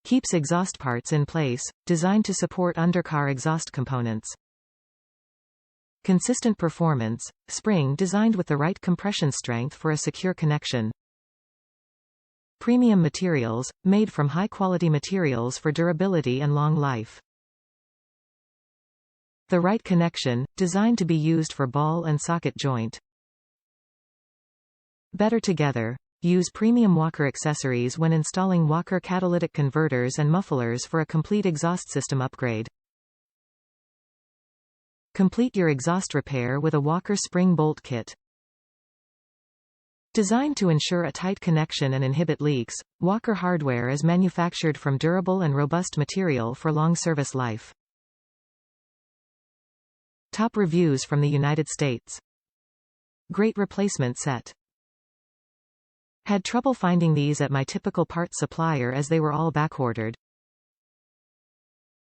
Keeps exhaust parts in place, designed to support undercar exhaust components. Consistent performance, spring designed with the right compression strength for a secure connection. Premium materials, made from high-quality materials for durability and long life. The right connection, designed to be used for ball and socket joint. Better together. Use premium Walker accessories when installing Walker catalytic converters and mufflers for a complete exhaust system upgrade. Complete your exhaust repair with a Walker spring bolt kit. Designed to ensure a tight connection and inhibit leaks, Walker hardware is manufactured from durable and robust material for long service life. Top reviews from the United States. Great replacement set. Had trouble finding these at my typical parts supplier as they were all backordered.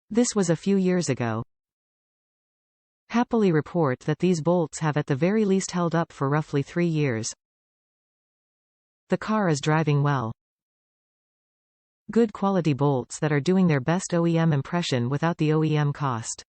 This was a few years ago. Happily report that these bolts have at the very least held up for roughly 3 years. The car is driving well. Good quality bolts that are doing their best OEM impression without the OEM cost.